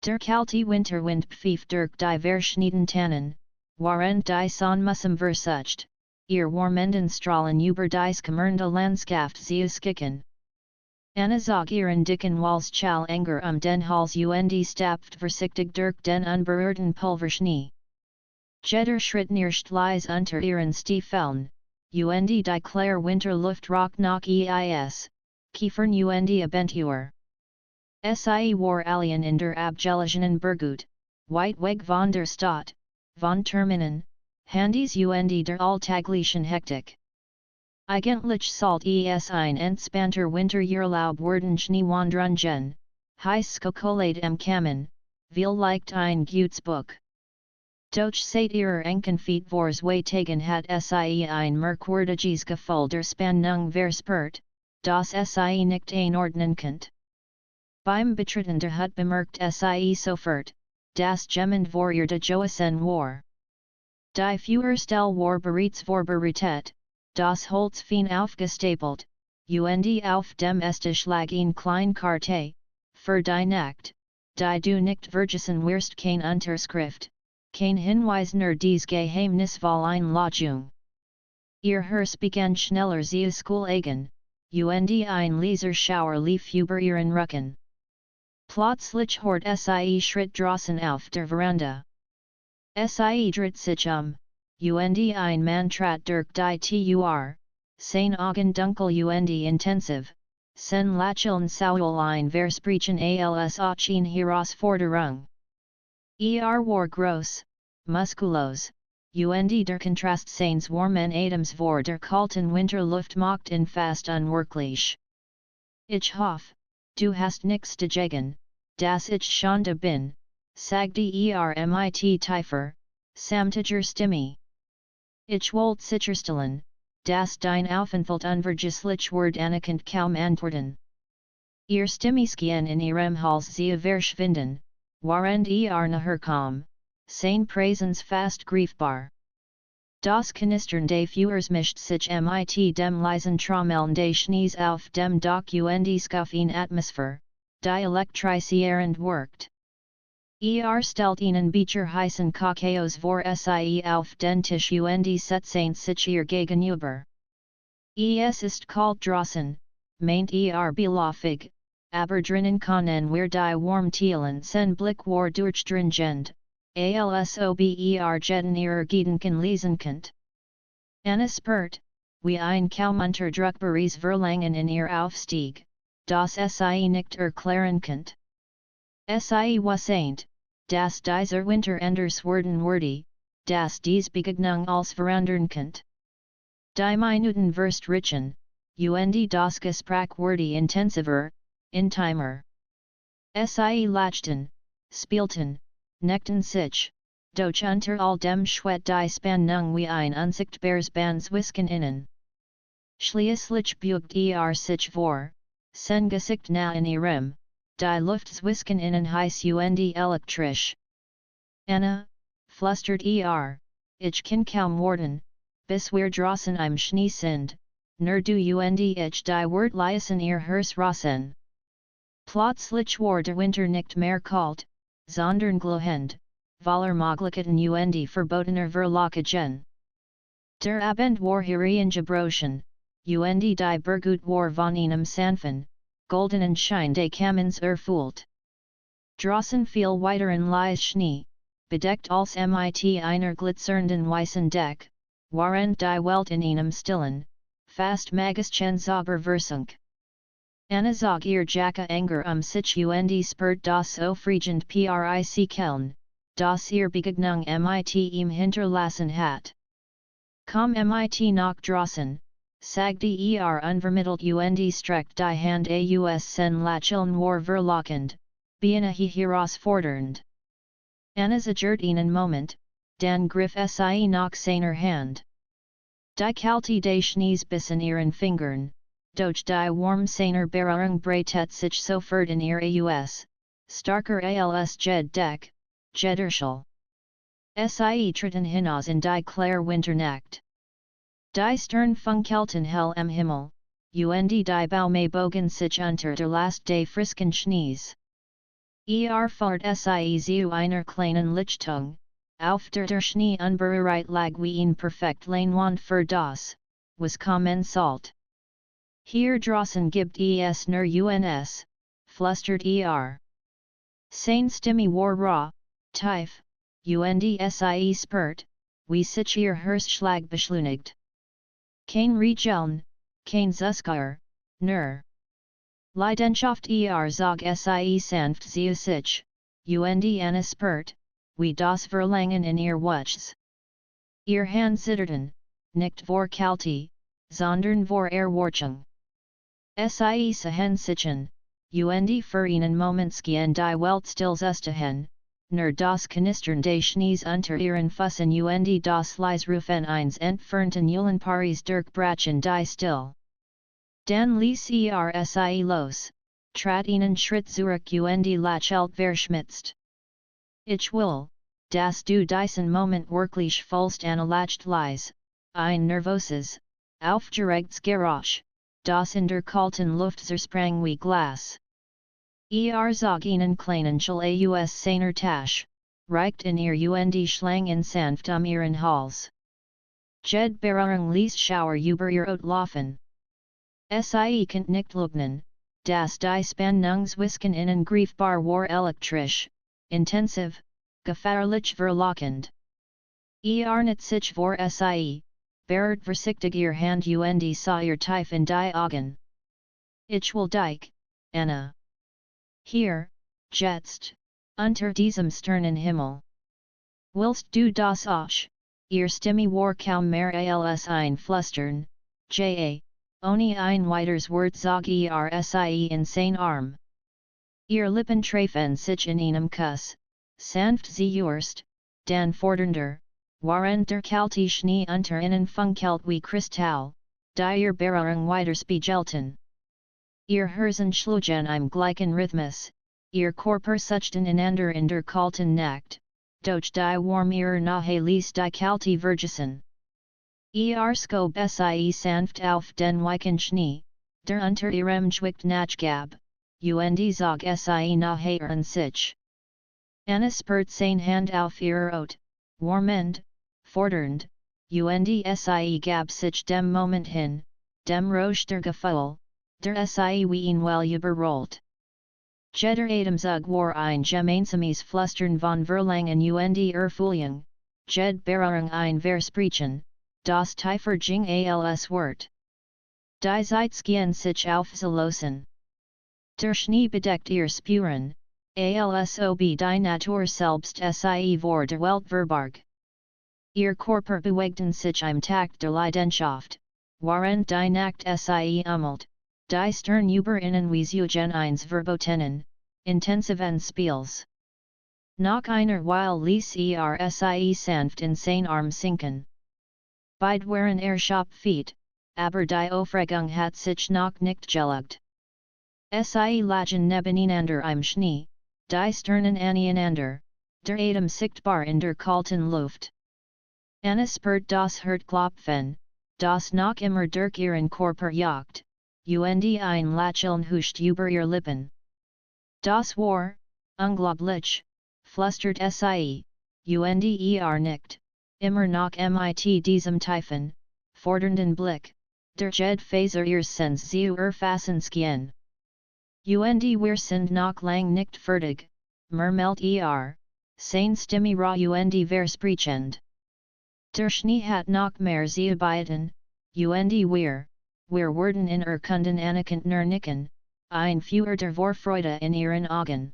Der kalte Winterwind pfiff durch die verschneiten Tannen, während die Sonne mussem versucht, ihr warmenden Strahlen über die Kommernde Landschaft zu skicken. Anna zog ihren dicken Walschall Anger den Hals und stapft vorsichtig durch den unberührten Pulverschnee. Jeder Schritt nicht lies unter ihren Stiefeln, und die klare Winterluft roch nach Eis, Kiefern und Abentur. Sie war alien in der abgelegenen Bergut, weit weg von der Stadt, von Terminen, Handys und der alltäglichen Hektik. Eigentlich sollt es ein entspannter Winterurlaub werden Schneewandrungen, heiß Schokolade am Kamin, vielleicht ein gutes Buch. Doch seit ihrer Enkenfeet vors Waytagen hat sie ein merkwürdiges Gefühl der Spannung verspürt, das sie nicht einordnen konnte. Beim Betreten der Hut bemerkt sie sofort, das Gemmend vor ihr de Joasen war. Die Führerstelle war bereits vorbereitet, das Holz fein aufgestapelt, und auf dem Esstisch lag ein klein Karte, für die Nacht, die du nicht vergessen wirst kein Unterschrift, kein Hinweis nur dies Geheimnis voll Einladung. Ihr Herz begann schneller zu Schoolagen, und ein leiser Schauer lief über ihren Rücken. Plötzlich hört sie Schritt draußen auf der Veranda. Sie dreht sich und ein Mann trat durch die Tür, sein Augen dunkel und intensiv, sen Lacheln Saul ein Versprechen als auch eine Herausforderung. War groß, muskulos, und der Kontrast seines warmen Adams vor der kalten Winterluft macht ihn fast unwirklich. Ich hoffe, du hast nichts dagegen, dass ich schon da bin, sagte mit tiefer, samtiger Stimme. Ich wollte sicherstellen, dass dein Aufenthalt unvergesslich wird anerkannt kaum antworten. Ihr Stimmischen in ihrem Hals zu verschwinden, während nachherkam, sein Präsens fast greifbar. Das Knistern des Feuers mischt sich mit dem leisen Trommeln des Schnees auf dem Dach und schuf eine Atmosphäre, die elektrisierend wirkt. Stellt ihnen Becher heißen Kakaos vor sie auf den Tisch und setzt sich ihr gegenüber. Es ist kalt draußen, meint beläufig, aber drinnen können wir die Warmtelen sen Blick war durchdringend, alsob jetten ihrer Gedanken lesen könnt. Anna spürt, wie ein kaum unterdrückbares Verlangen in ihr aufstieg, das sie nicht erklären könnt. Sie wasseint, dass dieser Winter enders werden würde, dass dies Begegnung als verändern könnt. Die Minuten verstrichen, und das Gespräch wurde intensiver, intimer. Sie lachten, spielten, neckten sich, doch unter all dem Schwett die Spannung wie ein unsichtbares Band zwischen ihnen. Schließlich beugte sich vor, sen Gesicht nah in ihrem, die Luft zwischen ihnen heiß und elektrisch. Anna, flüstert ich kann kaum warten, bis wir draußen im Schnee sind, nur du und ich die Wort leisen ihr Herz rasen. Plötzlich war der Winter nicht mehr kalt, sondern glühend, voller Möglichkeiten und verbotener Verlockungen. Der Abend war hereingebrochen, und die Bergut war von einem sanften, goldenen Schein des Kamins erfüllt. Draußen fiel weiteren leis Schnee, bedeckt als mit einer glitzernden weißen Deck, während die Welt in einem stillen, fast magischen Zauber versank. Anna zog ihr Jacke Anger sich und spürt das aufregend Prick Keln, das ihr Begegnung mit ihm hinterlassen hat. Komm mit nach draußen, sagte unvermittelt und streckt die Hand aus sen Lacheln war verlockend, beinahe herausfordernd. Anna zagert einen Moment, dann griff sie nach seiner Hand. Die Kälte des Schnees bissen ihren Fingern, doch die warm seiner Berührung breitet sich sofort in ihr aus, starker als Deck, Jedderschall. Sie treten hinaus in die klare Winternacht. Die Sternfunkelten hell am Himmel, und die Bäume bogen sich unter der Last des frischen Schnees. Fahrt sie zu einer kleinen Lichtung, auf der Schnee unberührt lag wie ein perfekt Leinwand für das, was kommen sollte. Hier draußen gibt es nur uns, flüstert Seine Stimme war rau, tief, und sie spürt, wie sich ihr Herzschlag beschleunigt. Kein Regeln, kein Zuskeuer, nur Leidenschaft zog sie sanft zu sich, und Anna spürt, wie das Verlangen in ihr wuchs. Ihr Hand zitterten, nicht vor Kälte, sondern vor Erwartung. Sie sahen sich und für einen Moment schien die Welt still zu stehen, nur das Knistern des Schnees unter ihren Füßen und das leise Rufen eines entfernten Eulenpaares durch Brachen die still. Dann ließ sie los, trat einen Schritt zurück und lächelte verschmitzt. Ich will, dass du diesen Moment wirklich fühlst lacht leise, ein nervöses, aufgeregtes Geräusch, das in der kalten Luft zersprang wie Glas. Zog einen kleinen Schal aus seiner Tasche, reicht in ihr und schlang ihn sanft ihren Hals. Jed Berührung ließ Schauer über ihr laufen. Sie konnte nicht leugnen, dass die Spannungswisken innen greifbar war elektrisch, intensiv, gefährlich verlockend. Nicht sich vor sie, berührt vorsichtig ihr Hand und sah ihr tief in die Augen. Ich will dich, Anna. Hier, jetzt, unter diesem sternen Himmel. Willst du das auch? Ihr Stimme war kaum mehr als ein Flüstern, ohne ein weiteres Wort zog sie in sein Arm. Ihr Lippen trafen sich in einem Kuss, sanft zuerst, dann fordernder, waren der kalte Schnee unter ihnen funkelt wie Kristall, die ihr Berührung weiter spiegelten. Ihr Herzen schlugen im gleichen Rhythmus, ihr Körper suchten einander in der kalten Nacht, durch die warm ihrer Nähe ließ die kalte vergessen. Schob sie sanft auf den weichen Schnee, der unter ihrem Gewicht nachgab, und zog sie näher an sich. Anna spürt sein Hand auf ihrer Haut, warmend, fordernd, und sie gab sich dem Moment hin, dem Rausch der Gefühl, der sie wie ihn well überrollt. Jeder Atemzug war ein gemeinsames Flüstern von Verlangen und Erfüllung, jed Berührung ein Versprechen, das tiefer ging als Wort. Die Zeitskien sich aufzulösen. Der Schnee bedeckt ihr Spuren, als ob die Natur selbst sie vor der Welt verbarg. Ihr Körper bewegten sich im Takt der Leidenschaft, während die Nacht sie die Stern über ihnen wie Zeugen eines verbotenen, intensiven Spiels. Nach einer Weile ließ sie sanft in sein Arm sinken. Beide waren Erschöpft, aber die Aufregung hat sich noch nicht gelegt. Sie lagen nebeneinander im Schnee, die Sternen aneinander, der Atem sichtbar in der kalten Luft. Anna spürt das Herzklopfen, das noch immer durch ihren Körper jagt, und ein Lächeln huscht über ihr Lippen. Das war, unglaublich, flüstert sie, und nickt, immer noch mit diesem tiefen, fordernden Blick, der jed Phaser ihres Sinns zu erfassen schien. Und wir sind noch lang nicht fertig, murmelt seine Stimme rau und versprechend. Der Schnee hat noch mehr zu bieten, und wir werden in Kunden anerkannt nur nicken, ein Feuer der Vorfreude in ihren Augen.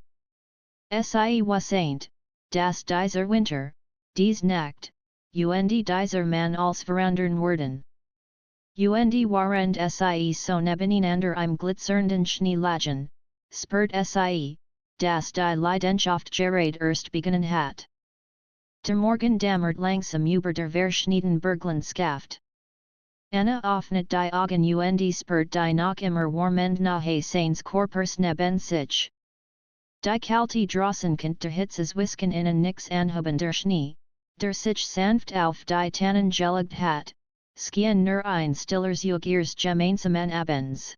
Sie wasseint, dass dieser Winter, dies Nacht, und dieser Mann als verandern werden. Und während sie so nebeneinander im glitzernden Schnee lagen, spürt sie, dass die Leidenschaft gerade erst begonnen hat. Der Morgen dämmert langsam über der verschneiten Berglandschaft. Anna öffnet die Augen und spürt die noch immer warmend nahe seines Körpers neben sich. Die kalte draußen konnte der Hitzes Wisken innen nix anhoben der Schnee, der sich sanft auf die Tannen gelegt hat, schien nur ein stiller Zug ihres gemeinsamen Abends.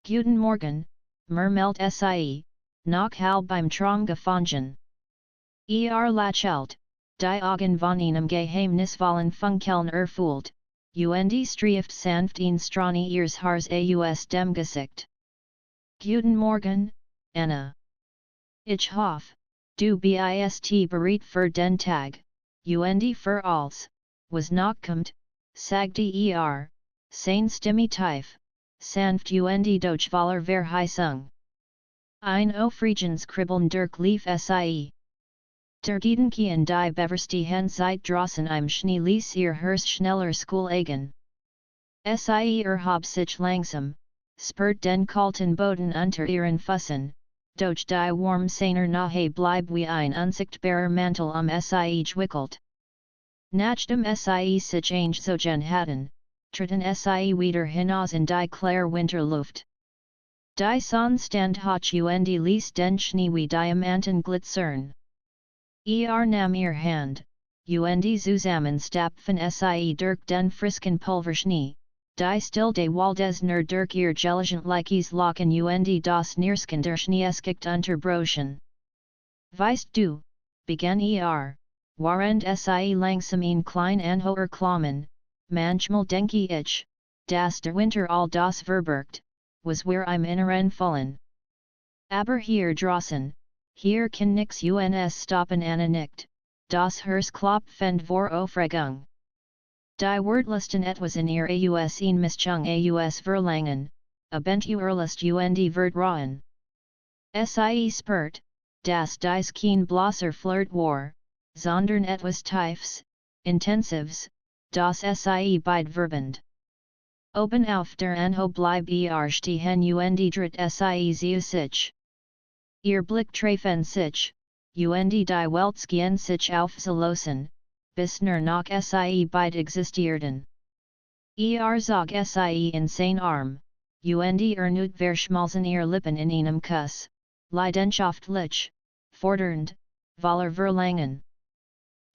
Guten Morgen, murmelt sie, noch halb beim Traum gefangen. Lachelt, die Augen von einem Geheimnis wollen funkeln erfüllt, und strieft sanft in strani ihres Haars aus dem Gesicht. Guten Morgen, Anna. Ich hoffe, du bist bereit für den Tag, und für alles, was noch kommt, sagte seine Stimme tief, sanft und durch voller Verheißung. Ein Aufregens kribbeln durch lief sie. Der Gedanke an die Beverstehen Zeit draußen im Schnee ließ ihr Herz schneller schlagen. Sie habe sich langsam, spürt den kalten Boden unter ihren Füßen, durch die warm seiner Nahe bleib wie ein unsichtbarer Mantel sie gewickelt. Nachdem sie sich eingezogen hatten, tritten sie wieder hinaus in die klare Winterluft. Die Sonnenstand hoch und ließ den Schnee wie Diamanten glitzern. Nahm ihr Hand, und zusammenstapfen sie durch den frisken Pulverschnee, die still de Waldesner durch ihr gelegenheitliches Lachen und das Niersken der Schneeskicht unterbrochen. Weißt du, begann während sie langsam in klein anhoher Klammen, manchmal denke ich, dass der Winter all das verbirgt, was wir im Inneren fallen. Aber hier draußen, hier kann nix uns stoppen Anna nicht, das Herzklopfen vor Aufregung. Die Wordlisten etwas in ihr aus in Mischung aus Verlangen, Abenturlust und Vertrauen. Sie spürt, dass dies kein bloßer Flirt war, sondern etwas Tiefes, Intensives, das sie beid verband. Oben auf der Anho bleib stehen und dritt sie zu sich. Ihr Blick treffen sich, und die Welt gehen sich aufzulösen, bis nur noch sie beid existierten. Zog sie in sein Arm, und erneut verschmalzen ihr Lippen in einem Kuss, leidenschaftlich, fordernd, voller Verlangen.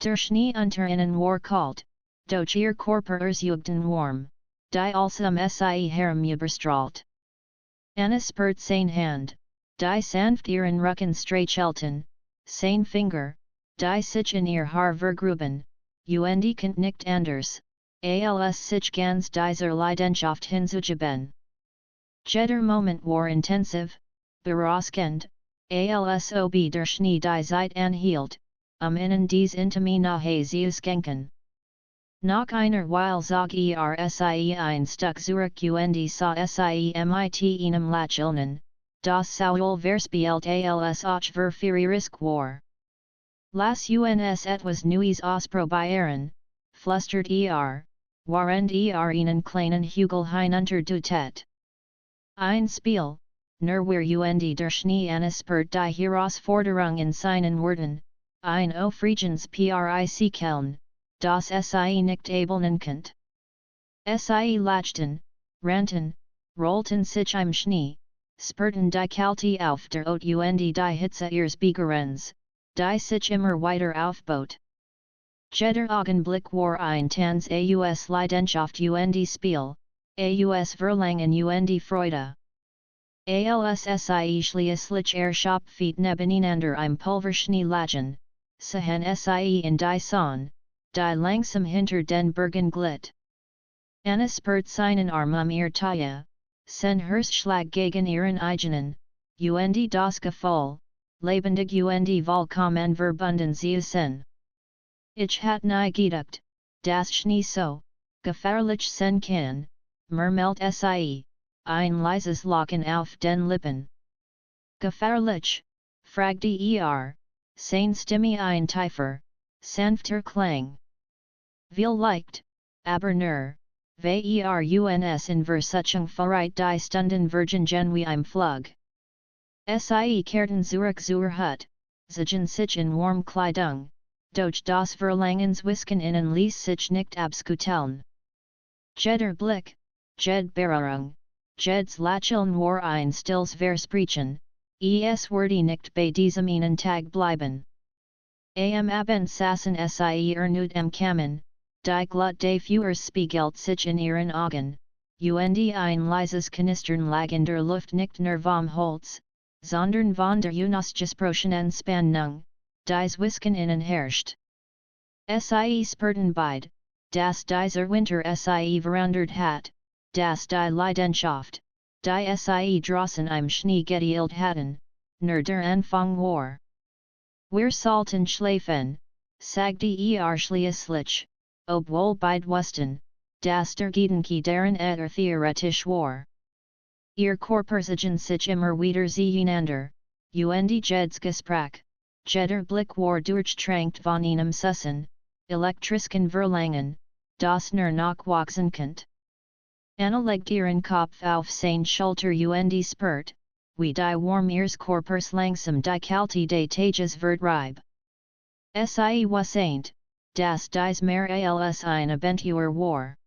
Der Schnee unter ihnen war kalt, doch ihr Körper erzeugten warm, die allsam sie herumüberstrahlt. Anna spürt sein Hand, die sanft ihren Rücken streichelten, sein Finger, die sich in ihr Haar vergruben, und konnte nicht anders, als sich ganz dieser Leidenschaft hinzugeben. Jeder Moment war intensiv, berauschend, als ob der Schnee die Zeit anhielt, ihnen dies intime nahe zu schenken. Nach einer Weile zog sie ein Stück zurück und sah sie mit einem Lächeln, das sowohl verspielt als auch verführerisch war. Las uns etwas Neues ausprobieren, flüstert während einen kleinen Hügel hinunterdutet. Ein Spiel, nur wir und der Schnee spürt die Herausforderung in seinen Worten, ein Aufregens Prickeln, das sie nicht abelnen könnt. Sie lachten, rannten, rollten sich im Schnee, spürten die Kälte auf der Haut und die Hitze ihres Begehrens, die sich immer weiter aufbot. Jeder Augenblick war ein Tanz aus Leidenschaft und Spiel, aus Verlangen und Freude. Als sie schließlich Schopfeet nebeneinander im Pulverschnee lagen, sahen sie in die Sonne, die langsam hinter den Bergen glitt. Anna spürt seinen Arm ihr Taille, sen Herzschlag gegen ihren eigenen, und das Gefühl, lebendig und vollkommen verbunden zu sein. Ich hat nie gedacht, das Schnee so, gefährlich sein kann, murmelt sie, ein leises Lachen auf den Lippen. Gefährlich, fragte seine Stimme ein tiefer, sanfter Klang. Vielleicht, aber nur, wie uns in Versuchung verreit die Stunden Vergen wie im Flug. Sie kehrten zurück zur Hut, zogen sich in warm Kleidung, doch das Verlangenswischen innen ließ sich nicht abskuteln. Jeder Blick, jed Berührung, jeds Lächeln war ein stilles Versprechen, würde nicht bei diesem einen Tag bleiben. Am Abend saßen sie erneut am Kamin, die Glut des Feuers spiegelt sich in ihren Augen, und ein leises Knistern lag in der Luft nicht nur vom Holz, sondern von der Unosgesprochenen Spannung, dies Wisken innen herrscht. Sie spurten beid, dass dieser Winter sie verandert hat, dass die Leidenschaft, die sie draußen im Schnee geteilt hatten, nur der Anfang war. Wir sollten schlafen, sagte schließlich, obwohl beid wussten, dass der Gedanke daran eher theoretisch war. Ihr Körper sich immer wieder zueinander, und jedes Gespräch, jeder Blick war durchtränkt von einem Sussen, elektrischen Verlangen, das nur noch wachsen konnte. Anna legt ihren Kopf auf seine Schulter und spürt, wie die Warm ihres Körpers langsam die Kälte des Tages vertreibt. Sie wusste, dass dies mehr als ein Abenteuer war.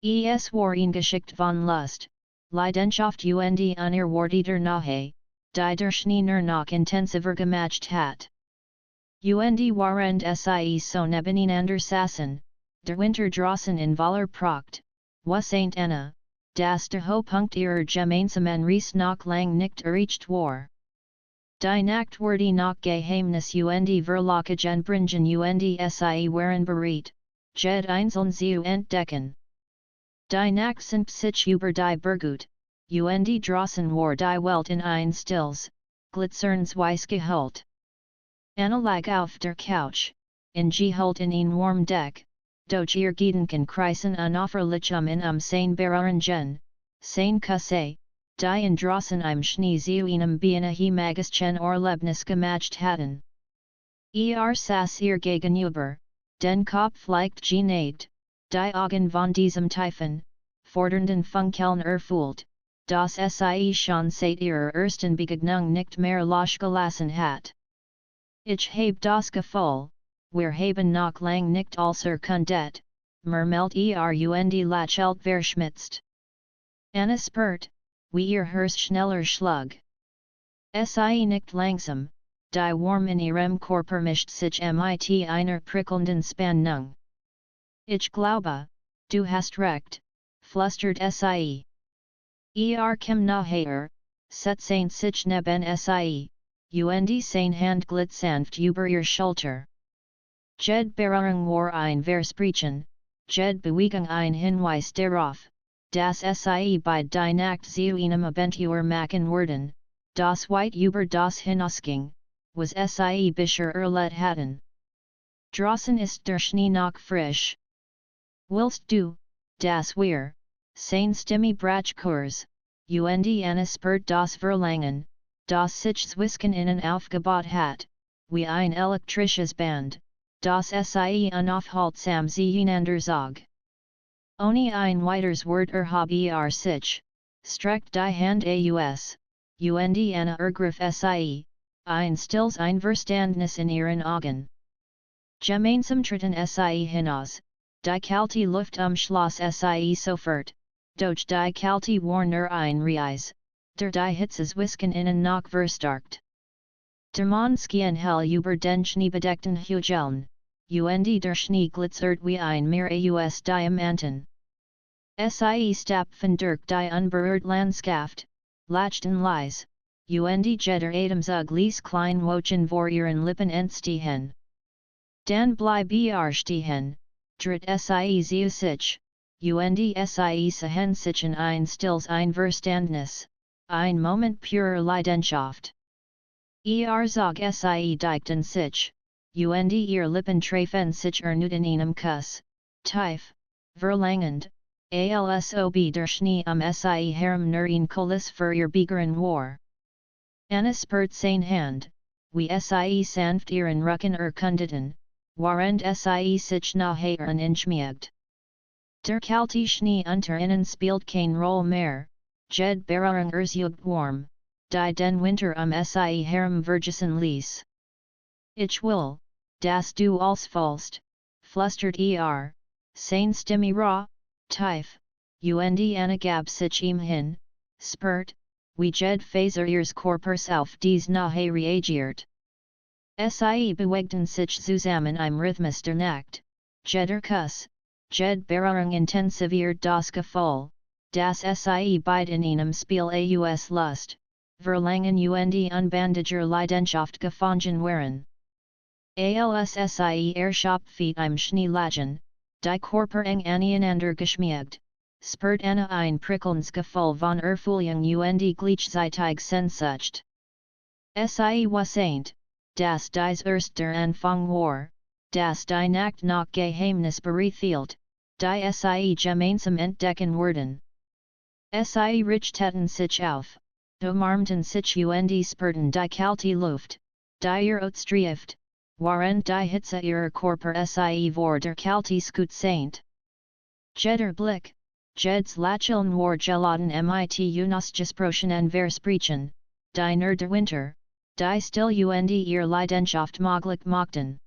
Es war ein Geschicht von Lust, Leidenschaft und unerwarteter Nähe, die der Schnee nur noch intensiver gemacht hat. Und waren sie so nebeneinander saßen, der Winter draußen in voller Pracht, wusste Anna, dass der Höhepunkt ihrer gemeinsamen Reise noch lang nicht erreicht war. Die Nacht wurde noch Geheimnis und Verlockungen bringen und sie waren bereit, jed einzeln zu entdecken. Die Nacht sind sich über die Bergut, und draußen war die Welt in ein stilles, glitzerndes Weißgehalt. Anna lag auf der Couch, in Gehalt in ein warm Deck, doch ihr Gedanken kreisen unaufhörlich in seine Bereringen, seine Küsse, die in draußen im Schnee zu einem beinahe Erlebnis gemacht hatten. Saß ihr gegenüber, den Kopf leicht geneigt, die Augen von diesem tiefen, fordernden Funkeln erfüllt, dass sie schon seit ihrer ersten Begegnung nicht mehr losgelassen hat. Ich habe das Gefühl, wir haben noch lang nicht alles erkundet, murmelt und lächelt verschmitzt. Anna spürt, wie ihr Herz schneller schlug. Sie nicht langsam, die Warm in ihrem Körper mischt sich mit einer prickelnden Spannung. Ich glaube, du hast recht, flüstert sie. Kim nachher, setzte sich neben sie, und seine Hand glitt sanft über ihr Schulter. Jed Berührung war ein Versprechen, jed Bewegung ein Hinweis darauf, dass sie bei die Nacht zu einem Abenteuer machen würden, das weit über das hinausging, was sie bisher erlebt hatten. Draußen ist der Schnee noch frisch. Willst du, dass wir, seine Stimme brach kurz, und Anna spürt das Verlangen, das sich zwischen ihnen aufgebaut hat, wie ein elektrisches Band, das sie unaufhaltsam zueinander zog. Ohne ein weiteres Wort habe sich, streckt die Hand aus, und Anna ergriff sie, ein stilles Einverständnis in ihren Augen. Gemeinsam treten sie hinaus, die kalte Luft schloss sie sofort, doch die kalte war nur ein Reis, der die Hitze Wisken innen noch verstärkt. Der Mond schien hell über den schneebedeckten Hügeln, und der Schnee glitzert wie ein Meer aus Diamanten. Sie stapfen durch die unberührt Landschaft, lachten leise, und jeder Atemzug klein Wochen vor ihren Lippen entstehen. Dan bleib stehen, drit sie zu sich, und sie sehen sich in ein stilles Einverständnis, ein Moment purer Leidenschaft. Zog sie dichten sich, und ihr Lippen treffen sich erneut in einem Kuss, tief, verlangend, alsob der Schnee sie herum nur ein Kulis für ihr Begeren war. Anna spürt seine Hand, wie sie sanft ihren Rücken erkundeten, während sie sich nachher entschmiegt. Der kalte Schnee unter ihnen spielt kein Rolle mehr, jed Berührung erzeugt warm, die den Winter sie herum vergessen ließ. Ich will, dass du als fühlst, flüstert seine Stimme rau, tief, und Anna gab sich ihm hin, spürt, wie jed Faser ihres Körpers auf dies nahe reagiert. Sie bewegten sich zusammen im Rhythmus der Nacht, jeder Kuss, jed Berührung intensiviert das Gefühl, das sie beid in einem Spiel aus Lust, Verlangen und Unbandager Leidenschaft gefangen waren. Alssie Erschaft im Schnee lagen, die Körper eng aneinander geschmiegt, spürt eine ein prickelndes Gefühl von Erfüllung und gleichzeitig Sehnsucht. Sie wasseint, dass dies erst der Anfang war, dass die Nacht nach Geheimnis bereithielt, die sie gemeinsam entdecken würden. Sie richteten sich auf, umarmten sich und spürten die kalte Luft, die ihr outstrieft, während die Hitze ihrer Körper sie vor der kalte Skut seint. Jeder Blick, Jeds Lächeln war geladen mit Unausgesprochenen Versprechen, die nur der Winter, die still und ihr Leidenschaft möglich machten.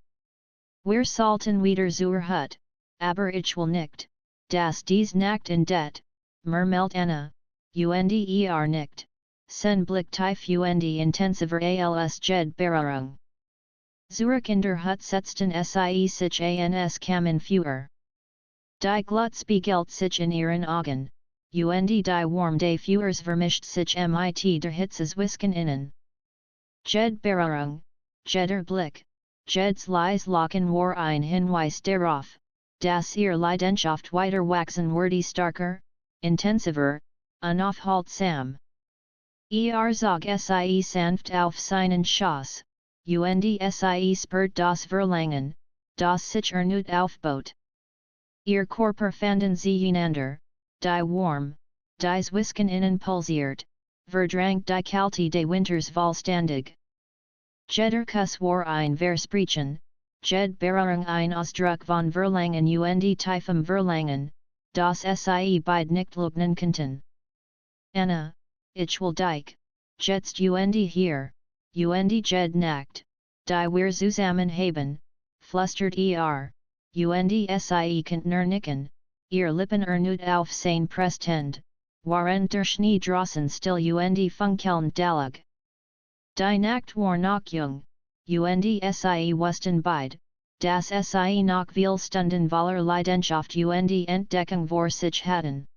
Wir sollten wieder zur Hut, aber ich will nicht, dass dies Nacht in det, murmelt Anna, und nicht, sen Blick tief und intensiver als Jed Berührung. Zurück in der Hut setzten sie sich ans Kamin Führer. Die Glutspiegelt sich in ihren Augen, und die Warm des Führers vermischt sich mit der Hitzes Wisken innen. Jed Berührung, Jeder Blick, Jeds Locken war ein Hinweis darauf, dass ihr Leidenschaft weiter wachsen würde starker, intensiver, unaufhaltsam. Zog sie sanft auf seinen Schoß, und sie spürt das Verlangen, das sich erneut aufbaut. Ihr Körper fanden sie einander, die Warm, dies Wisken innen pulsiert, verdrang die Kalte des Winters vollständig. Jeder Kuss war ein Versprechen, Jed Berührung ein Ausdruck von Verlangen und tiefem Verlangen, das sie beide nicht leugnen konnten. Anna, ich will dich, jetzt und hier, und Jed Nacht, die wir zusammen haben, flüstert und sie konnten nicken, ihr Lippen erneut auf sein Presthand, während der Schnee draußen still und funkelnd dalag. Die Nacht war noch jung, und sie wussten beide, dass sie noch viel Stunden voller Leidenschaft und Entdeckung vor sich hatten.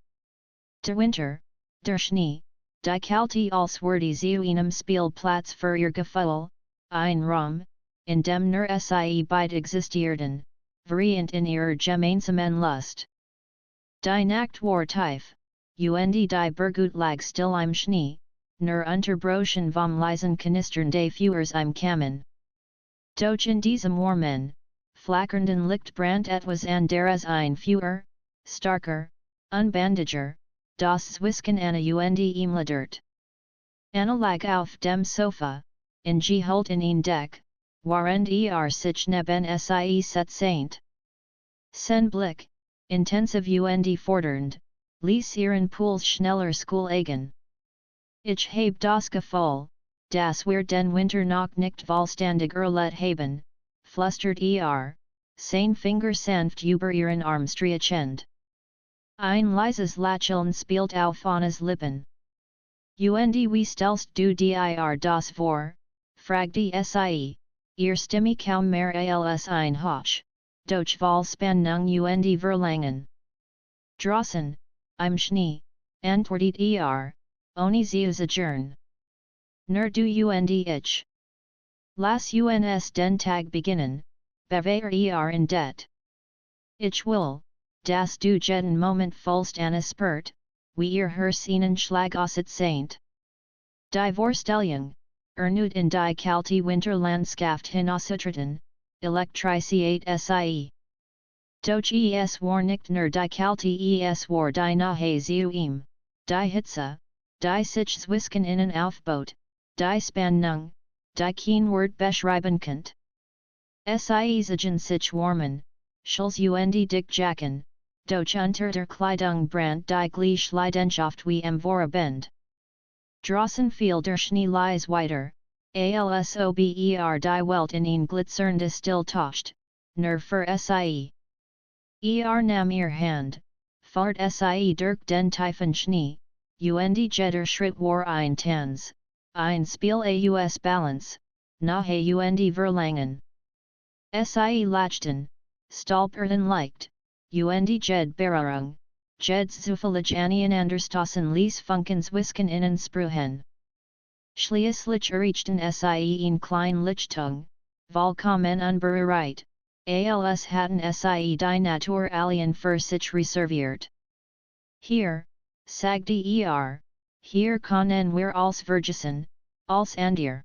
Der Winter, der Schnee, die Kalte als wurde zu einem Spielplatz für ihr Gefühl, ein Raum, in dem nur sie beide existierten, variant in ihrer gemeinsamen Lust. Die Nacht war tief, und die Bergut lag still im Schnee, nur unterbrochen vom leisen Knistern des Führers im Kamin. Doch in diesem warmen, flackernden Licht brandt etwas anderes ein Führer, starker, unbandager, das Zwisken Anna und ihm ledert. Anna lag auf dem Sofa, in Geholt in ein Deck, während sich neben sie setzte. Sen Blick, intensiv und fordernd, ließ ihren Puls schneller eigen. Ich habe das Gefühl, dass wir den Winter noch nicht vollständig erlebt haben, flüstert sein Finger sanft über ihren Arm streichend. Ein leises Lächeln spielt auf Annas Lippen. Und wie stellst du dir das vor, fragte sie, ihr Stimme kaum mehr als ein Hoch, doch voll Spannung und Verlangen. Draußen, im Schnee, antwortet ohne Zusagen. Nur du und ich. Lass uns den Tag beginnen, bewahr in det. Ich will, dass du jeden Moment vollst Anna spürt, wie ihr Herzen Schlag ausset seint. Die Vorstellung, erneut in die kalte Winterlandschaft hinauszutreten, elektrisiert sie. Doch es war nicht nur die Kalte es war die Nahe zu ihm, die Hitze, die sich Zwisken innen aufbaut, die Spannung, die kein Wort beschreiben könnt. Sie zagen sich warmen, Schulz und dick Jacken, doch unter der Kleidung brandt die gleiche Leidenschaft wie am Vorabend. Draußen fiel der Schnee leise weiter, alsober die Welt in ein glitzerndes Still tauscht, nur für sie. Nahm ihr Hand, fahrt sie durch den tiefen Schnee, und jeder Schritt war ein Tanz, ein Spiel aus Balance, nahe und Verlangen. Sie lachten, stolperten leicht, und Jed Berührung, Jeds zufällig aneinander stoßen ließ Funkens Wisken innen sprühen. Schließlich erreichten sie ein klein Lichtung, vollkommen unbereit, als hatten sie die Natur allein für sich reserviert. Hier, sagte hier können wir als vergessen, als andere.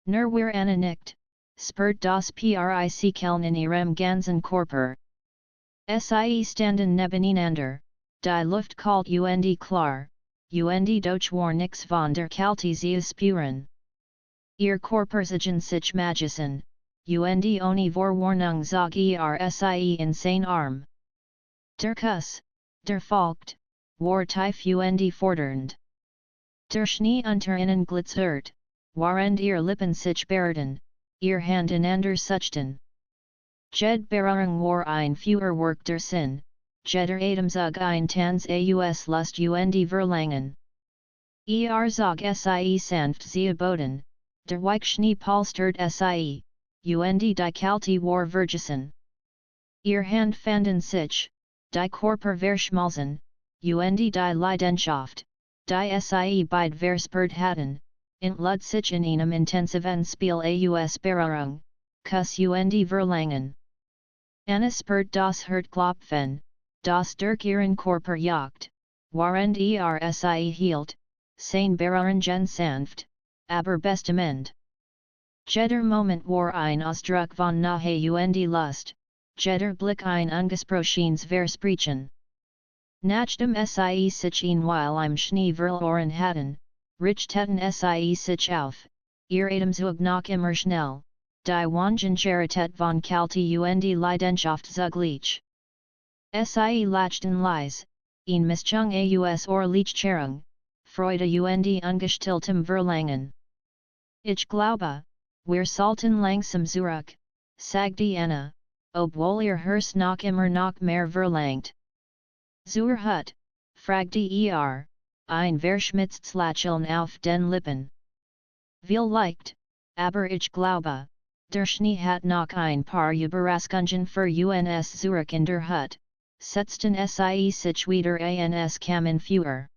Nur wir Anna nicht, spürt das Prickeln in ihrem ganzen Körper. Sie standen nebeneinander, die Luft kalt und klar, und doch war nix von der Kälte zu spüren. Ihr Körper sich magessen, und ohne Vorwarnung zog sie in sein Arm. Der Kuss, der folgt, war tief und fordernd. Der Schnee unter ihnen glitzert, während ihr Lippen sich berührten, ihr Hand einander suchten. Jede Berührung war ein Feuerwerk der Sinn, jeder Atemzug ein Tanz aus Lust und Verlangen. Zog sie sanft zu Boden, der weiche Schnee polstert sie, und die Kälte war vergessen. Ihr Hand fanden sich, die Körper verschmolzen, und die Leidenschaft, die sie beide verspürt hatten, entlud sich in einem intensiven Spiel aus Berührung, Kuss und Verlangen. Anna spürt das Herzklopfen, das durch ihren Körper jagt, während sie hielt, sein Berühren sanft, aber bestimmt. Jeder Moment war ein Ausdruck von Nahe und Lust, jeder Blick ein ungesprochenes Versprechen. Nachdem sie sich ein Weile im Schnee verloren hatten, richteten sie sich auf, ihr Atemzug noch immer schnell, die Wangengerität von Kälte und Leidenschaft zugleich. Sie lachten leise, ein Mischung aus Erleichterung, Freude und ungestilltem Verlangen. Ich glaube, wir sollten langsam zurück, sagte Anna, obwohl ihr Herz noch immer noch mehr verlangt. Zur Hut, fragte ein verschmitztes Lächeln auf den Lippen. Vielleicht, aber ich glaube, der Schnee hat noch ein paar Überraschungen für uns zurück in der Hut, setzten sie sich wieder ans Kamin Feuer.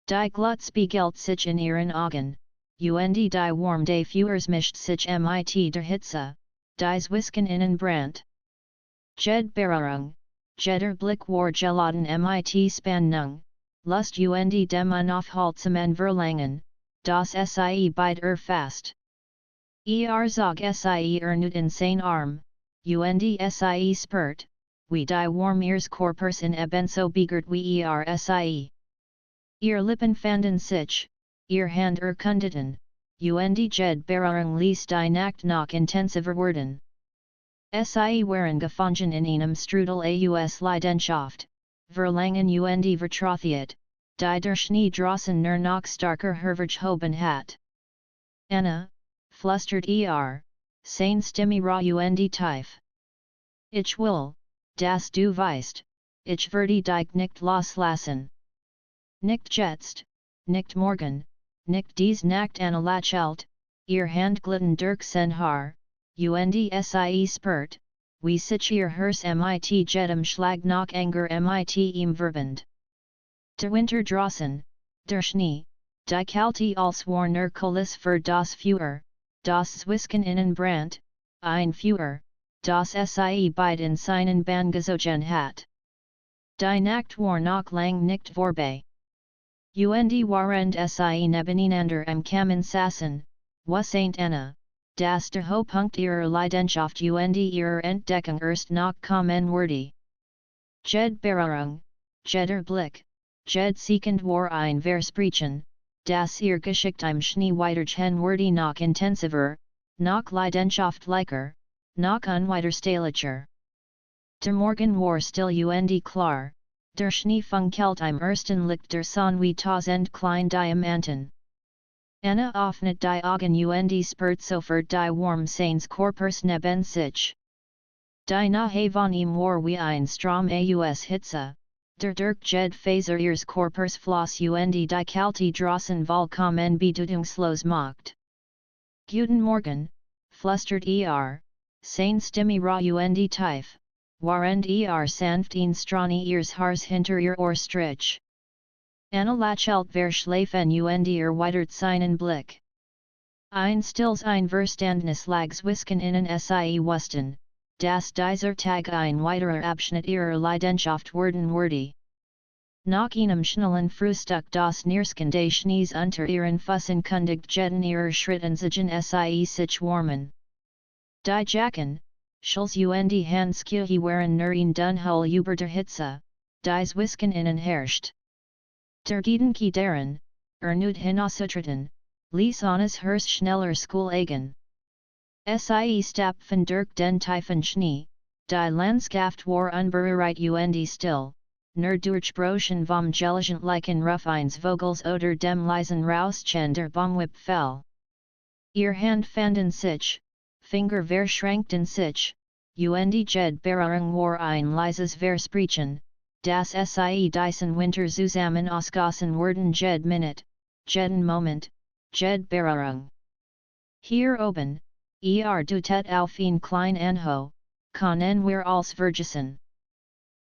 Die Glut spiegelt sich in ihren Augen, und die Warm des Feuers mischt sich mit der Hitze, die Zwisken innen brandt. Jede Berührung, jeder Blick war geladen mit Spannung, Lust und dem unaufhaltsamen Verlangen, das sie beide erfasst. Zog sie erneut in sein Arm, und sie spürt, wie die Warm ihres Körpers in ebenso begehrt wie sie. Ihr Lippen fanden sich, ihr Hand erkundeten, und jede Berührung ließ die Nacht noch intensiver werden. Sie waren gefangen in einem Strudel aus Leidenschaft, Verlangen und Vertrautheit, die der Schnee draußen nur noch starker hervorgehoben hat. Anna, flüstert seine Stimme rau und tief. Ich will, das du weißt, ich werde dich nicht loslassen. Nicht jetzt, nicht morgen, nicht dies Nacht Anna lächelt, ihr Hand glitten durch sein Haar, und sie spürt, wie sich ihr Herz mit jedem Schlag noch enger mit ihm verband. Der Winter draußen, der Schnee, die Kälte als war nur Kulisse für das Feuer, das Zwisken innen brandt, ein Feuer, das sie beide in seinen Bann gezogen hat. Die Nacht war noch lang nicht vorbei. Und warend sie nebeneinander am Kamin saßen, was Anna, das der Höhepunkt ihrer Leidenschaft und ihrer Entdeckung erst noch kommen würde. Jede Berührung, jeder Blick, jede Sekund war ein Versprechen, das ihr Geschichte im Schnee weitergehen würde noch intensiver, noch leidenschaftlicher, noch unwiderstehlicher. Der Morgen war still und klar, der Schnee funkelt im ersten Licht der Sonne wie tausend kleine Diamanten. Anna öffnet die Augen und spürt sofort die Warm seines Körpers neben sich. Die Nahe von ihm war wie ein Strom aus Hitze, der durch jede Faser ihres Körpers floss und die Kälte draußen vollkommen bedeutungslos macht. Guten Morgen, flüstert seine Stimme rau und tief, während sanft ein Strani ihres Haars hinter ihr Ohr strich. Anna Lachelt Verschlafen und erweitert seinen Blick. Ein stills ein Verstandnis lags Wisken innen sie Wusten, das dieser Tag ein weiterer Abschnitt ihrer Leidenschaft werden würde. Nach einem schnellen Frühstück das Niersken des Schnees unter ihren Füßen kundigt jeden ihrer Schritten sich warmen. Die Jacken, Schulz und Handschuhe waren nur in Dunhul über der Hitze, dies Wisken innen herrscht. Der Gedanke daran, nicht hinauszutreten, ließ uns Hurst schneller School-Egen. Sie stapfen durch den tiefen Schnee, die Landschaft war unberührt und still, nur durchbrochen vom gelegentlichen Ruf eines Vogels oder dem leisen Rauschen der Baumwipfel. Ihr Hand fanden sich, Finger verschränkten sich, und jede Berührung war ein leises Versprechen, das sie diesen Winter zusammen ausgossen werden jede Minute, jeden Moment, jede Berührung. Hier oben, dutet auf ein klein Anho, können wir als vergessen.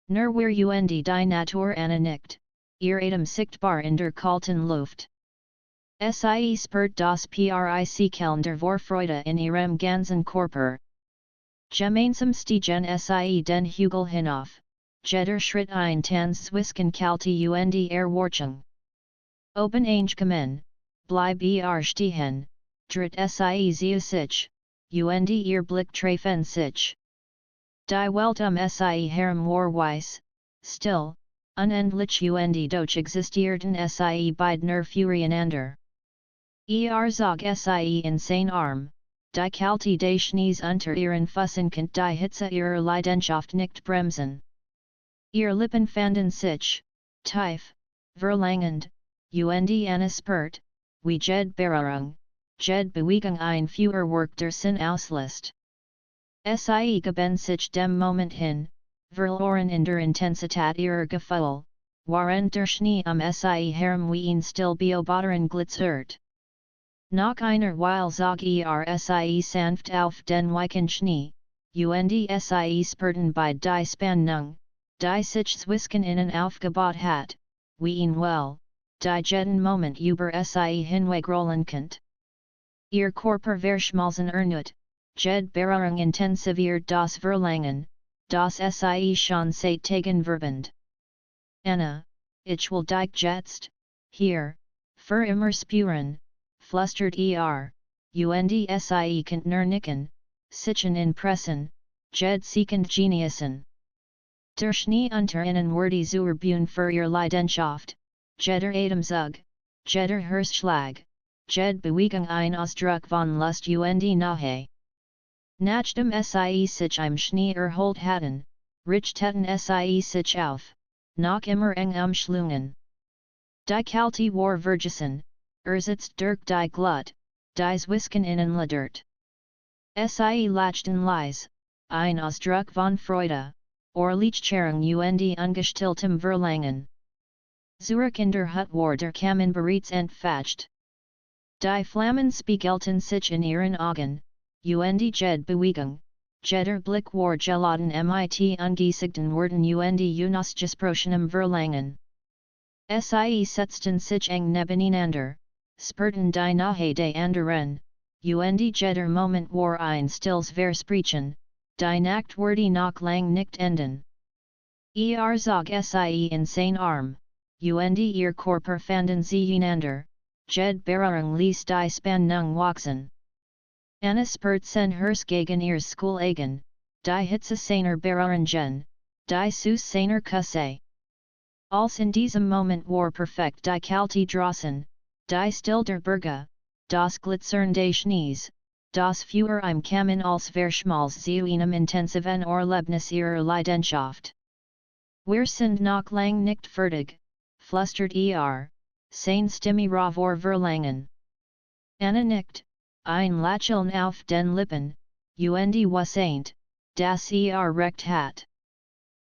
Nur wir und die Natur Anna nicht, Atem sichtbar in der kalten Luft. Sie spürt das Prickeln der Vorfreude in ihrem ganzen Körper. Gemeinsam stiegen sie den Hügel hinauf, jeder Schritt ein Tanz Zwisken kalte und Erwartung. Oben eingekommen, bleib stehen, dritt sie zu sich, und ihr Blick treffen sich. Die Welt sie herum war weiss, still, unendlich und doch existierten sie beidner Furienander. Zog sie in sein Arm, die Kalte des Schnees unter ihren Füßen konnte die Hitze ihrer Leidenschaft nicht bremsen. Ihr Lippen fanden sich, tief, verlangend, und Anna spürt, wie jede Berührung, jede Bewegung ein Feuerwerk der Sinn auslässt. Sie gaben sich dem Moment hin, verloren in der Intensität ihrer Gefühle, während der Schnee sie herum wie ein still beobachteren glitzert. Nach einer Weile zog sie sanft auf den weichen Schnee, und sie spürten bei die Spannung, die sich Zwisken innen aufgebaut hat, wie ein Well, die jeden Moment über sie hinwegrollen könnt. Ihr Körper verschmolzen jede Berührung intensiviert das Verlangen, das sie schon seit Tagen verband. Anna, ich will dich jetzt, hier, für immer spüren, flüstert und sie könnt nur nicken, sichen in Pressen, jede Sekund genießen. Der Schnee unter ihnen wurde zur Bühne für ihr Leidenschaft, jeder Atemzug, jeder Herzschlag, jede Bewegung ein Ausdruck von Lust und Nahe. Nachdem sie sich im Schnee erholt hatten, richteten sie sich auf, noch immer eng umschlungen. Die Kalte war vergessen, ersetzt durch die Glut, dies Wisken innen ledert. Sie lachten leise, ein Ausdruck von Freude, Erleichterung und ungestilltem Verlangen. Zurück in der Hut war der Kamin bereits entfacht. Die Flammen spiegelten sich in ihren Augen, und jede Bewegung, jeder Blick war geladen mit ungesigten Worten und unausgesprochenem Verlangen. Sie setzten sich eng nebeneinander, spürten die Nahe des anderen, und jeder Moment war ein stilles Versprechen, die Nacht wurde noch lang nicht enden. Zog sie in sein Arm, und ihr Körper fanden sie einander, jede Berührung ließ die Spannung wachsen. Anna spürt sen Hers gegen ihr School-Egen, die Hitze seiner Berührungen, die Süß seiner Küsse. Als in diesem Moment war perfekt die Kalte draußen, die Still der Berge, das Glitzern des Schnees, das Feuer im Kamin als verschmolz zu einem intensiven Erlebnis ihrer Leidenschaft. Wir sind noch lang nicht fertig, flüstert sein Stimme vor Verlangen. Anna nickt, ein Lächeln auf den Lippen, und was das recht hat.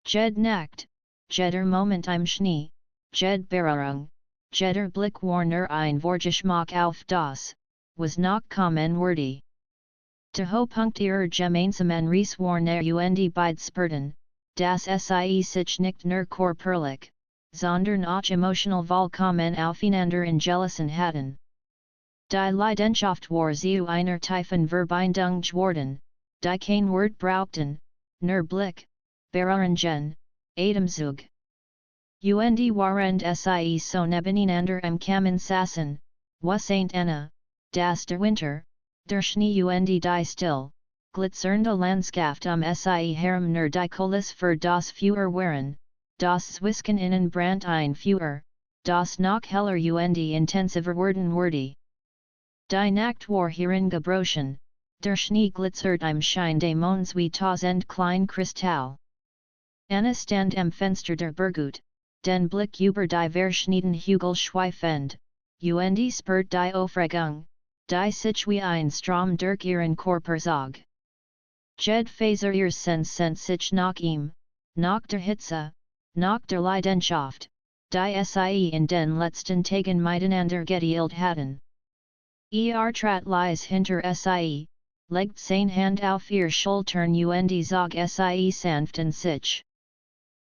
Jede Nacht, jeder Moment im Schnee, jede Berührung, jeder Blick war nur ein Vorgeschmack auf das, was noch kommen würde. Der Höhepunkt ihrer gemeinsamen Reise war und beide spürten, dass sie sich nicht nur körperlich, sondern auch emotional vollkommen aufeinander in Gelassen hatten. Die Leidenschaft war zu einer tiefen Verbindung geworden, die kein Wort brauchten, nur Blick, Berührungen, Atemzug. Und waren sie so nebeneinander am Kamin saßen, was ain't Anna, das der Winter, der Schnee und die still, glitzernde Landschaft sie herum nur die Kulis für das Feuer waren, das Zwisken innen brannt ein Feuer, das noch heller und intensiver werden würde. Die Nacht war hierin gebrochen, der Schnee glitzert im Schein des Monds wie tausend klein Kristall. Anna stand am Fenster der Bergut, den Blick über die verschneiten Hügel schweifend, und spürt die Aufregung, die sich wie ein Strom durch ihren Körper zog. Jed Faser ihres Sens sich nach ihm, nach der Hitze, nach der Leidenschaft, die sie in den letzten Tagen miteinander geteilt hatten. Trat lies hinter sie, legt seine Hand auf ihr Schultern und zog sie sanft an sich.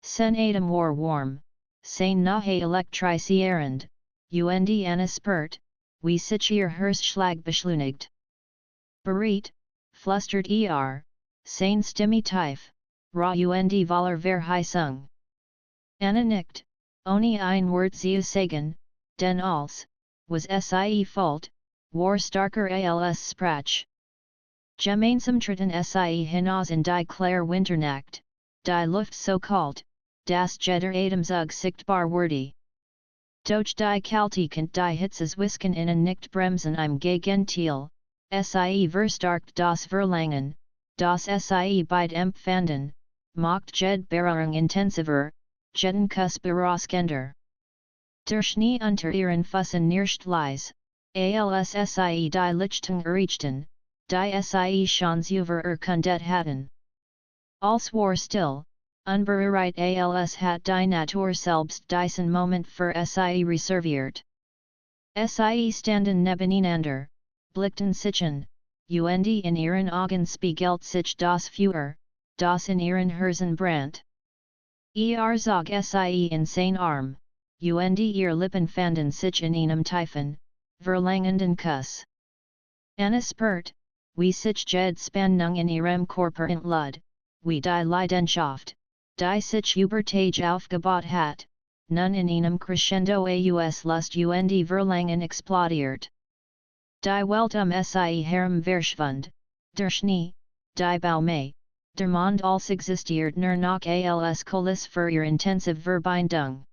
Sen Atem war warm, sein nahe elektrisierend, und Anna spürt, wie sich ihr Herzschlag beschleunigt. Bereit, flüstert sein Stimme tief, raw und voller Verheißung. Anna nickt, ohne ein Wort zu sagen, denn als, was sie fault, war starker als Sprach. Gemeinsam treten sie hinaus in die klare Winternacht, die Luft so kalt, dass jeder Atemzug sichtbar wurde. Durch die Kälte konnte die Hitze zwisken innen nicht bremsen im Gegenteil, sie verstärkt das Verlangen, das sie beid empfanden, macht jede Berührung intensiver, jeden Kuss berauschender. Der Schnee unter ihren Füßen nicht leise, als sie die Lichtung erreichten, die sie schon über erkundet hatten. Alles war still, unberührt als hat die Natur selbst diesen Moment für sie reserviert. Sie standen nebeneinander, blickten sich an, und in ihren Augen spiegelt sich das Feuer, das in ihren Herzen brannt. Zog sie in sein Arm, und ihr Lippen fanden sich in einem tiefen, verlangenden Kuss. Anna spürt, wie sich jede Spannung in ihrem Körper entlud, wie die Leidenschaft, die sich über Tage aufgebaut hat, nun in einem crescendo aus Lust und Verlangen explodiert. Die Welt sie herum verschwand, der Schnee, die Bäume, der Mond als existiert nur noch als Kulis für ihr intensive Verbindung.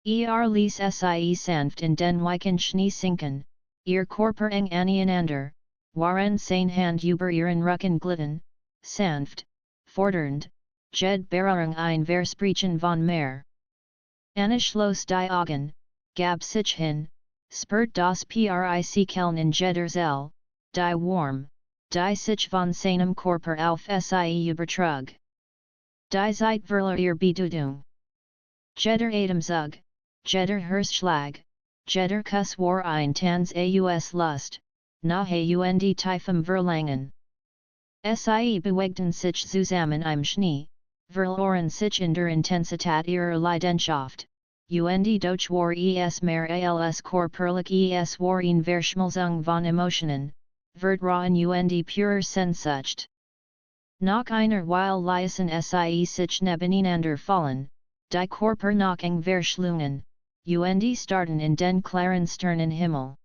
Ließ sie sanft in den weichen Schnee sinken, ihr Körper eng aneinander, waren seine Hand über ihren Rücken glitten, sanft, fordernd, jede Berührung ein Versprechen von mehr. Anna schloss die Augen, gab sich hin, spürt das Prickeln in jeder Zelle, die warm, die sich von seinem Körper auf sie übertrug. Die Zeit verlor ihr Bedeutung. Jeder Atemzug, jeder Herzschlag, jeder Kuss war ein Tanz aus Lust, nahe und tiefem Verlangen. Sie bewegten sich zusammen im Schnee, verloren sich in der Intensität ihrer Leidenschaft, und durch war mehr als körperlich war in Verschmelzung von Emotionen, Vertrauen und purer Sehnsucht. Nach einer Weile ließen sie sich nebeneinander fallen, die Körper noch eng verschlungen, und starrten in den klaren Sternenhimmel.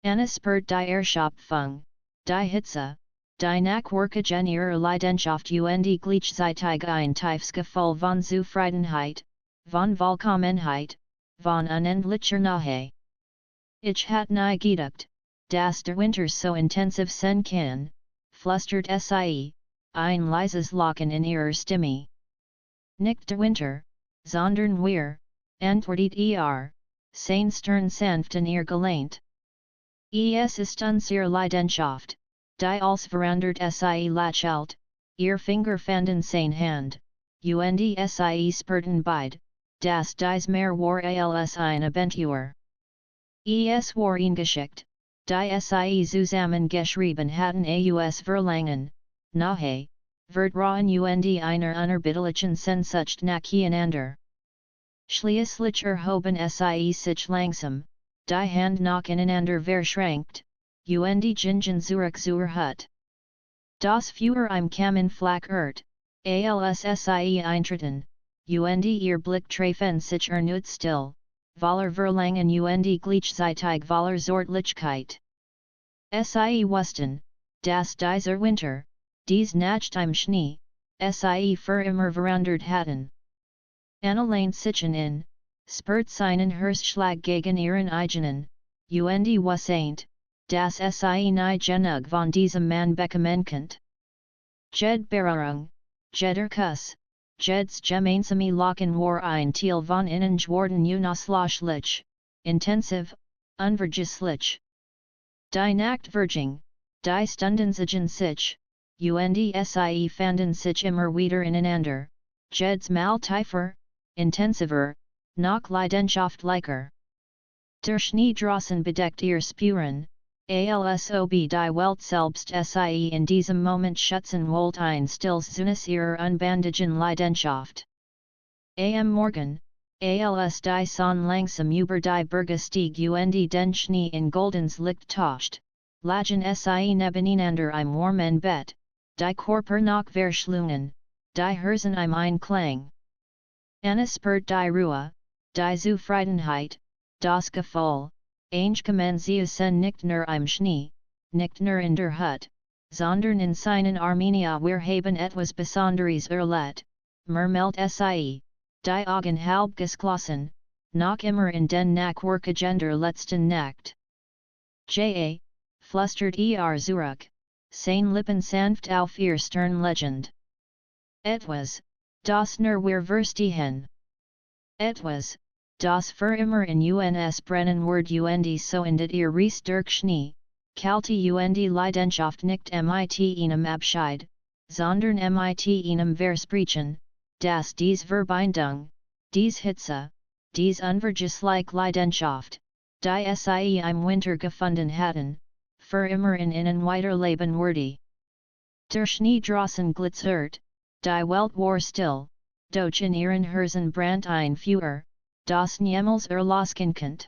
Anna spürt die Erschöpfung, die Hitze, die Nachwirkungen ihrer Leidenschaft und gleichzeitig ein tiefes Gefühl von Zufriedenheit, von Vollkommenheit, von unendlicher Nahe. Ich hat nie gedacht, dass der Winter so intensiv sein kann, flüstert sie, ein leises Lachen in ihrer Stimme. Nicht der Winter, sondern wir, antwortet sein Stern sanft in ihr Gelähnt. Es ist unsere Leidenschaft, die als verandert sie lächelt, ihr Finger fanden seine Hand, und sie spürten beid, dass dies mehr war als ein Abentur. Es war ein Geschichte, die sie zusammen geschrieben hatten aus Verlangen, Nahe, Vertrauen und einer unerbittlichen Sehnsucht nach einander. Schließlich erhoben sie sich langsam, die Hand noch ineinander verschränkt, und gingen zurück zur Hut. Das Feuer im Kamin flackert, als sie eintreten, und ihr Blick treffen sich erneut still, voller Verlangen und gleichzeitig voller Zärtlichkeit. Sie wussten, dass dieser Winter, dies Nacht im Schnee, sie für immer verandert hatten. Allein sitzen in, spürt seinen Herzschlag gegen ihren eigenen, und wusseint, dass sie nie genug von diesem Mann bekommen könnt. Jed Berührung, jeder Kuss, Jeds gemeinsame Lachen war ein Teil von ihnen geworden unauslöschlich, intensiv, unvergesslich. Die Nachtverging, die Stunden zigen sich, und sie fanden sich immer wieder ineinander, Jeds mal tiefer, intensiver, noch leidenschaftlicher. Der Schnee draußen bedeckt ihr Spuren, alsob die Welt selbst sie in diesem Moment schützen wollte ein stilles Zunis ihrer unbändigen Leidenschaft. Am Morgen, als die Sonne langsam über die Berge stieg und den Schnee in goldens Licht tauscht, lagen sie nebeneinander im warmen Bett, die Körper noch verschlungen, die Herzen im Einklang. Anna spürt die Ruhe, die Zufriedenheit, das Gefühl, eingekommen zu sein nicht nur im Schnee, nicht nur in der Hut, sondern in seinen Armenia wir haben etwas Besonderes erlebt, murmelt sie, die Augen halb geschlossen, noch immer in den Nachwirkungen der letzten Nacht. Flüstert zurück, seine Lippen sanft auf ihr Stirn legend. Etwas, das nur wir verstehen. Etwas, das für immer in uns brennen wird und so in ihr Ries durch Schnee, kalte und Leidenschaft nicht mit einem Abschied, sondern mit einem Versprechen, dass dies Verbindung, dies Hitze, dies unvergessliche Leidenschaft, die sie im Winter gefunden hatten, für immer in ihnen weiterleben würde. Der Schnee draußen glitzert, die Welt war still, doch in ihren Herzen brannt ein Feuer, das niemals erloschen konnte.